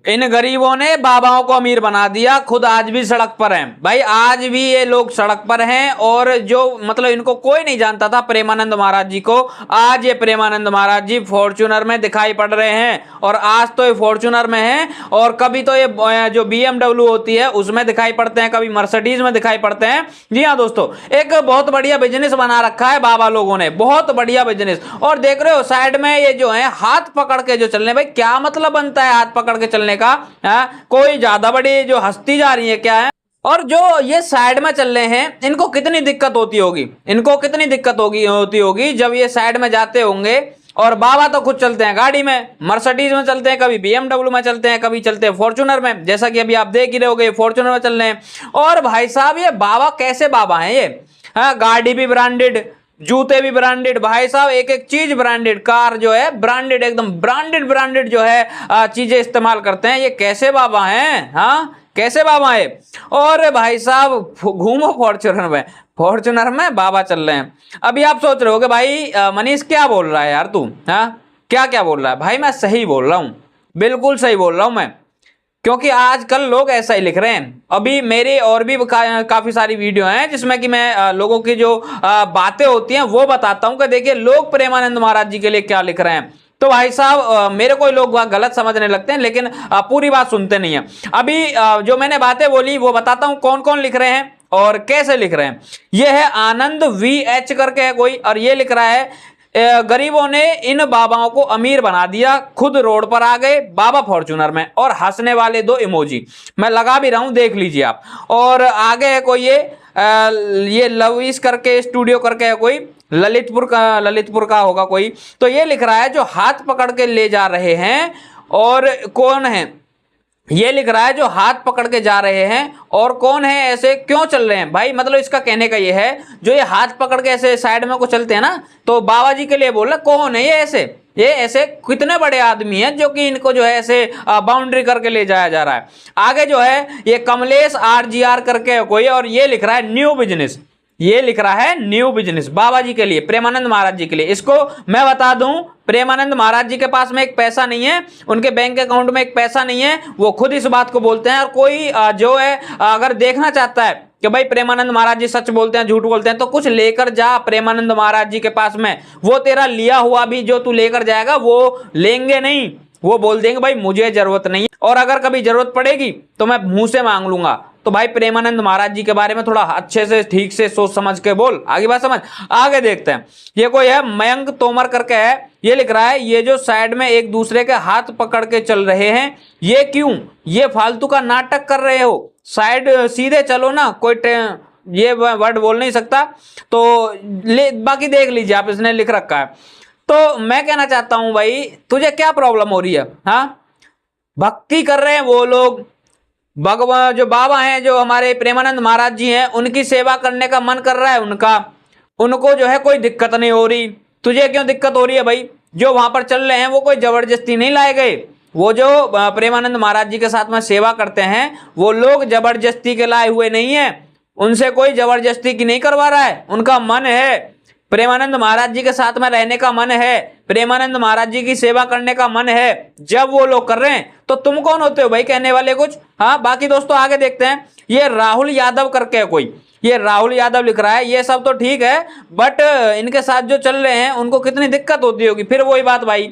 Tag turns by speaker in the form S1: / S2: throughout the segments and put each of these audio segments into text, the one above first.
S1: इन गरीबों ने बाबाओं को अमीर बना दिया, खुद आज भी सड़क पर हैं भाई। आज भी ये लोग सड़क पर हैं और जो मतलब इनको कोई नहीं जानता था प्रेमानंद महाराज जी को, आज ये प्रेमानंद महाराज जी फॉर्च्यूनर में दिखाई पड़ रहे हैं। और आज तो ये फॉर्च्यूनर में हैं और कभी तो ये जो BMW होती है उसमें दिखाई पड़ते हैं, कभी मर्सिडीज में दिखाई पड़ते हैं। जी हाँ दोस्तों, एक बहुत बढ़िया बिजनेस बना रखा है बाबा लोगों ने, बहुत बढ़िया बिजनेस। और देख रहे हो साइड में ये जो है हाथ पकड़ के जो चलने, भाई क्या मतलब बनता है हाथ पकड़ के चलने का? कोई ज्यादा बड़ी जो हस्ती जा रही है क्या है? और जो ये साइड में चल रहे हैं इनको कितनी दिक्कत होती होगी, इनको कितनी दिक्कत होती होगी जब ये साइड में जाते होंगे। और बाबा तो खुद चलते हैं गाड़ी में, मर्सिडीज में चलते हैं, कभी BMW में चलते हैं, कभी चलते हैं फॉर्च्यूनर में, जैसा कि अभी आप देख ही रहे होगे फॉर्च्यूनर में चल रहे हैं। और भाई साहब ये बाबा कैसे बाबा हैं ये? गाड़ी भी ब्रांडेड, जूते भी ब्रांडेड, भाई साहब एक एक चीज ब्रांडेड, कार जो है ब्रांडेड, एकदम ब्रांडेड जो है चीजें इस्तेमाल करते हैं। ये कैसे बाबा हैं? हाँ कैसे बाबा है? और भाई साहब घूमो फॉर्च्यूनर में बाबा चल रहे हैं। अभी आप सोच रहे हो कि भाई मनीष क्या बोल रहा है यार तू? हाँ क्या बोल रहा है? भाई मैं सही बोल रहा हूं, बिल्कुल सही बोल रहा हूं मैं, क्योंकि आजकल लोग ऐसा ही लिख रहे हैं। अभी मेरे और भी काफी सारी वीडियो हैं जिसमें कि मैं लोगों की जो बातें होती हैं वो बताता हूं कि देखिए लोग प्रेमानंद महाराज जी के लिए क्या लिख रहे हैं। तो भाई साहब मेरे को लोग गलत समझने लगते हैं, लेकिन पूरी बात सुनते नहीं है। अभी जो मैंने बातें बोली वो बताता हूं कौन कौन लिख रहे हैं और कैसे लिख रहे हैं। ये है आनंद VH करके है कोई, और ये लिख रहा है गरीबों ने इन बाबाओं को अमीर बना दिया, खुद रोड पर आ गए बाबा फॉर्च्यूनर में, और हंसने वाले 2 इमोजी मैं लगा भी रहा हूं, देख लीजिए आप। और आगे है कोई ये लविस करके स्टूडियो करके है कोई, ललितपुर का होगा कोई। तो ये लिख रहा है जो हाथ पकड़ के ले जा रहे हैं, और कौन है? ये लिख रहा है जो हाथ पकड़ के जा रहे हैं और कौन है, ऐसे क्यों चल रहे हैं? भाई मतलब इसका कहने का ये है जो ये हाथ पकड़ के ऐसे साइड में को चलते हैं ना, तो बाबा जी के लिए बोल रहा कौन है ये ऐसे कितने बड़े आदमी हैं जो कि इनको जो है ऐसे बाउंड्री करके ले जाया जा रहा है। आगे जो है ये कमलेश RGR करके कोई, और ये लिख रहा है न्यू बिजनेस, ये लिख रहा है न्यू बिजनेस बाबा जी के लिए, प्रेमानंद महाराज जी के लिए। इसको मैं बता दूं, प्रेमानंद महाराज जी के पास में एक पैसा नहीं है, उनके बैंक अकाउंट में एक पैसा नहीं है, वो खुद इस बात को बोलते हैं। और कोई जो है अगर देखना चाहता है कि भाई प्रेमानंद महाराज जी सच बोलते हैं झूठ बोलते हैं, तो कुछ लेकर जा प्रेमानंद महाराज जी के पास में, वो तेरा लिया हुआ भी जो तू लेकर जाएगा वो लेंगे नहीं, वो बोल देंगे भाई मुझे जरूरत नहीं है, और अगर कभी जरूरत पड़ेगी तो मैं मुंह से मांग लूंगा। तो भाई प्रेमानंद महाराज जी के बारे में थोड़ा अच्छे से ठीक से सोच समझ के बोल, आगे बात समझ। आगे देखते हैं, ये कोई है मयंक तोमर करके है, ये लिख रहा है ये जो साइड में एक दूसरे के हाथ पकड़ के चल रहे हैं ये क्यों? ये फालतू का नाटक कर रहे हो, साइड सीधे चलो ना, कोई ये वर्ड बोल नहीं सकता तो बाकी देख लीजिए आप, इसने लिख रखा है। तो मैं कहना चाहता हूं भाई तुझे क्या प्रॉब्लम हो रही है? हाँ भक्ति कर रहे हैं वो लोग, भगवान जो बाबा हैं जो हमारे प्रेमानंद महाराज जी हैं उनकी सेवा करने का मन कर रहा है उनका, उनको जो है कोई दिक्कत नहीं हो रही। तुझे क्यों दिक्कत हो रही है भाई? जो वहां पर चल रहे हैं वो कोई जबरदस्ती नहीं लाए गए, वो जो प्रेमानंद महाराज जी के साथ में सेवा करते हैं वो लोग जबरदस्ती के लाए हुए नहीं है, उनसे कोई जबरदस्ती की नहीं करवा रहा है, उनका मन है, प्रेमानंद महाराज जी के साथ में रहने का मन है, प्रेमानंद महाराज जी की सेवा करने का मन है। जब वो लोग कर रहे हैं तो तुम कौन होते हो भाई कहने वाले कुछ? हाँ बाकी दोस्तों आगे देखते हैं, ये राहुल यादव करके है कोई, ये राहुल यादव लिख रहा है, ये सब तो ठीक है बट इनके साथ जो चल रहे हैं उनको कितनी दिक्कत होती होगी। फिर वही बात भाई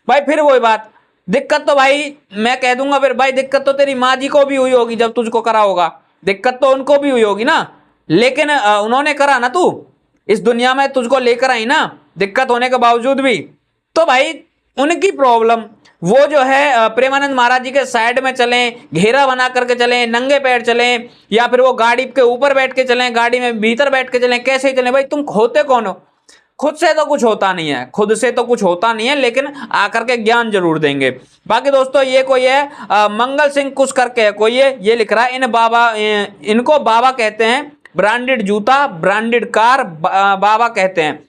S1: फिर वही बात, दिक्कत तो भाई मैं कह दूंगा फिर भाई, दिक्कत तो तेरी माँ जी को भी हुई होगी जब तुझको करा होगा, दिक्कत तो उनको भी हुई होगी ना, लेकिन उन्होंने करा ना, तू इस दुनिया में तुझको लेकर आई ना, दिक्कत होने के बावजूद भी। तो भाई उनकी प्रॉब्लम, वो जो है प्रेमानंद महाराज जी के साइड में चलें, घेरा बना करके चलें, नंगे पैर चलें, या फिर वो गाड़ी के ऊपर बैठ के चलें, गाड़ी में भीतर बैठ के चलें, कैसे चलें भाई? तुम होते कौन हो? खुद से तो कुछ होता नहीं है, खुद से तो कुछ होता नहीं है, लेकिन आकर के ज्ञान जरूर देंगे। बाकी दोस्तों ये कोई है मंगल सिंह कुछ करके है कोई, ये लिख रहा है इनको बाबा कहते हैं, ब्रांडेड जूता ब्रांडेड कार बाबा कहते हैं।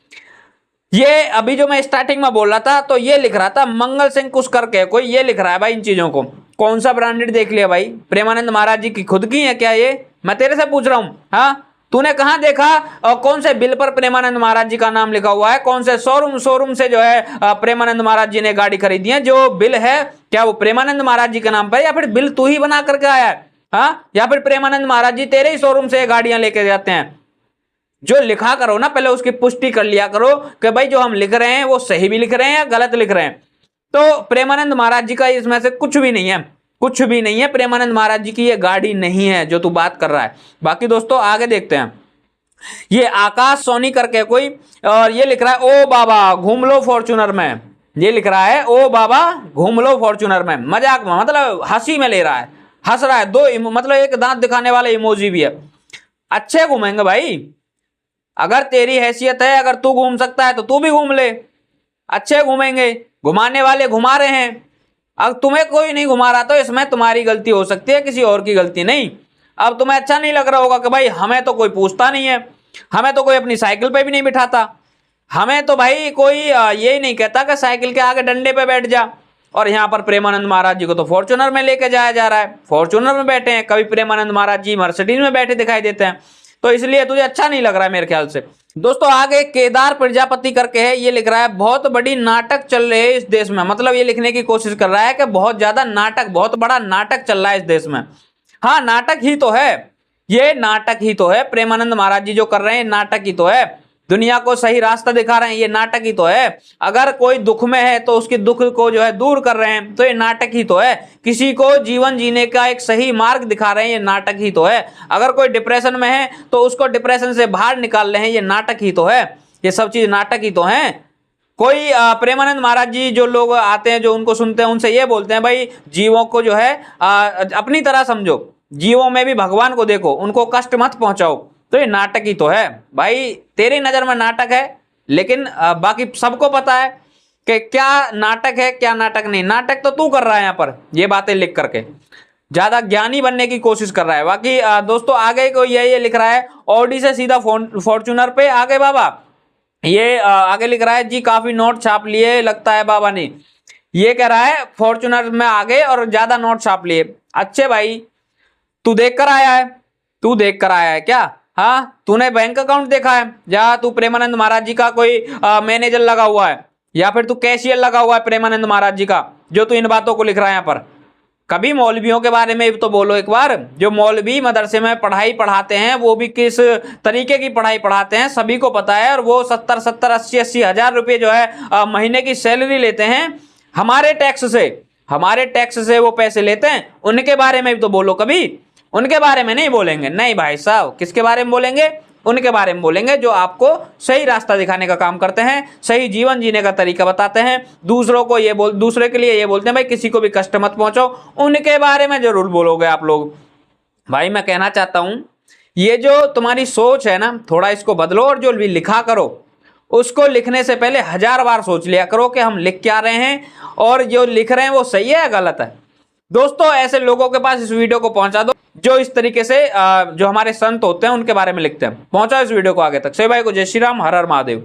S1: ये अभी जो मैं स्टार्टिंग में बोल रहा था तो ये लिख रहा था मंगल सिंह कुछ करके कोई, ये लिख रहा है भाई इन चीजों को। कौन सा ब्रांडेड देख लिया भाई? प्रेमानंद महाराज जी की खुद की है क्या ये? मैं तेरे से पूछ रहा हूं, हाँ तूने कहां देखा और कौन से बिल पर प्रेमानंद महाराज जी का नाम लिखा हुआ है? कौन से शोरूम से जो है प्रेमानंद महाराज जी ने गाड़ी खरीदी है? जो बिल है क्या वो प्रेमानंद महाराज जी के नाम पर, या फिर बिल तू ही बना करके आया है? हाँ, या फिर प्रेमानंद महाराज जी तेरे ही शोरूम से गाड़ियां लेके जाते हैं? जो लिखा करो ना, पहले उसकी पुष्टि कर लिया करो कि भाई जो हम लिख रहे हैं वो सही भी लिख रहे हैं या गलत लिख रहे हैं। तो प्रेमानंद महाराज जी का इसमें से कुछ भी नहीं है, कुछ भी नहीं है। प्रेमानंद महाराज जी की ये गाड़ी नहीं है जो तू बात कर रहा है। बाकी दोस्तों आगे देखते हैं। ये आकाश सोनी करके कोई, और ये लिख रहा है ओ बाबा घूम लो फॉर्च्यूनर में। ये लिख रहा है ओ बाबा घूम लो फॉर्च्यूनर में, मजाक में, मतलब हंसी में ले रहा है, हंस रहा है। दो मतलब एक दांत दिखाने वाला इमोजी भी है। अच्छे घूमेंगे भाई, अगर तेरी हैसियत है, अगर तू घूम सकता है तो तू भी घूम ले। अच्छे घूमेंगे, घुमाने वाले घुमा रहे हैं। अब तुम्हें कोई नहीं घुमा रहा तो इसमें तुम्हारी गलती हो सकती है, किसी और की गलती नहीं। अब तुम्हें अच्छा नहीं लग रहा होगा कि भाई हमें तो कोई पूछता नहीं है, हमें तो कोई अपनी साइकिल पे भी नहीं बिठाता, हमें तो भाई कोई ये नहीं कहता कि साइकिल के आगे डंडे पे बैठ जा। और यहाँ पर प्रेमानंद महाराज जी को तो फॉर्च्यूनर में लेके जाया जा रहा है, फॉर्च्यूनर में बैठे हैं। कभी प्रेमानंद महाराज जी मर्सिडीज में बैठे दिखाई देते हैं, तो इसलिए तुझे अच्छा नहीं लग रहा है मेरे ख्याल से। दोस्तों आगे केदार प्रजापति करके है, ये लिख रहा है बहुत बड़ी नाटक चल रहे हैं इस देश में। मतलब ये लिखने की कोशिश कर रहा है कि बहुत ज्यादा नाटक, बहुत बड़ा नाटक चल रहा है इस देश में। हाँ, नाटक ही तो है, ये नाटक ही तो है। प्रेमानंद महाराज जी जो कर रहे हैं नाटक ही तो है, दुनिया को सही रास्ता दिखा रहे हैं, ये नाटक ही तो है। अगर कोई दुख में है तो उसके दुख को जो है दूर कर रहे हैं, तो ये नाटक ही तो है। किसी को जीवन जीने का एक सही मार्ग दिखा रहे हैं, ये नाटक ही तो है। अगर कोई डिप्रेशन में है तो उसको डिप्रेशन से बाहर निकाल रहे हैं, ये नाटक ही तो है। ये सब चीज नाटक ही तो है। कोई प्रेमानंद महाराज जी जो लोग आते हैं, जो उनको सुनते हैं, उनसे ये बोलते हैं भाई जीवों को जो है अपनी तरह समझो, जीवों में भी भगवान को देखो, उनको कष्ट मत पहुंचाओ। तो ये नाटक ही तो है भाई। तेरी नजर में नाटक है, लेकिन बाकी सबको पता है कि क्या नाटक है क्या नाटक नहीं। नाटक तो तू कर रहा है यहाँ पर, ये बातें लिख करके ज्यादा ज्ञानी बनने की कोशिश कर रहा है। बाकी दोस्तों आगे को ये लिख रहा है ऑडी से सीधा फॉर्च्यूनर पे आगे बाबा। ये आगे लिख रहा है जी काफी नोट छाप लिए लगता है बाबा ने। ये कह रहा है फॉर्च्यूनर में आगे और ज्यादा नोट छाप लिए। अच्छे भाई, तू देख कर आया है, तू देख कर आया है क्या? हाँ, तूने बैंक अकाउंट देखा है? या तू प्रेमानंद महाराज जी का कोई मैनेजर लगा हुआ है, या फिर तू कैशियर लगा हुआ है प्रेमानंद महाराज जी का, जो तू इन बातों को लिख रहा है यहाँ पर? कभी मौलवियों के बारे में तो बोलो एक बार। जो मौलवी मदरसे में पढ़ाई पढ़ाते हैं वो भी किस तरीके की पढ़ाई पढ़ाते हैं सभी को पता है। और वो 70-70, 80-80 हजार रुपये जो है महीने की सैलरी लेते हैं हमारे टैक्स से, हमारे टैक्स से वो पैसे लेते हैं। उनके बारे में भी तो बोलो कभी। उनके बारे में नहीं बोलेंगे, नहीं भाई साहब। किसके बारे में बोलेंगे? उनके बारे में बोलेंगे जो आपको सही रास्ता दिखाने का काम करते हैं, सही जीवन जीने का तरीका बताते हैं, दूसरों को दूसरे के लिए ये बोलते हैं भाई किसी को भी कष्ट मत पहुंचाओ। उनके बारे में जरूर बोलोगे आप लोग। भाई मैं कहना चाहता हूं, ये जो तुम्हारी सोच है ना, थोड़ा इसको बदलो। और जो भी लिखा करो उसको लिखने से पहले 1000 बार सोच लिया करो कि हम लिख क्या रहे हैं, और जो लिख रहे हैं वो सही है या गलत है। दोस्तों ऐसे लोगों के पास इस वीडियो को पहुंचा दो जो इस तरीके से जो हमारे संत होते हैं उनके बारे में लिखते हैं। पहुंचाओ इस वीडियो को आगे तक। सभी भाई को जय श्री राम, हर हर महादेव।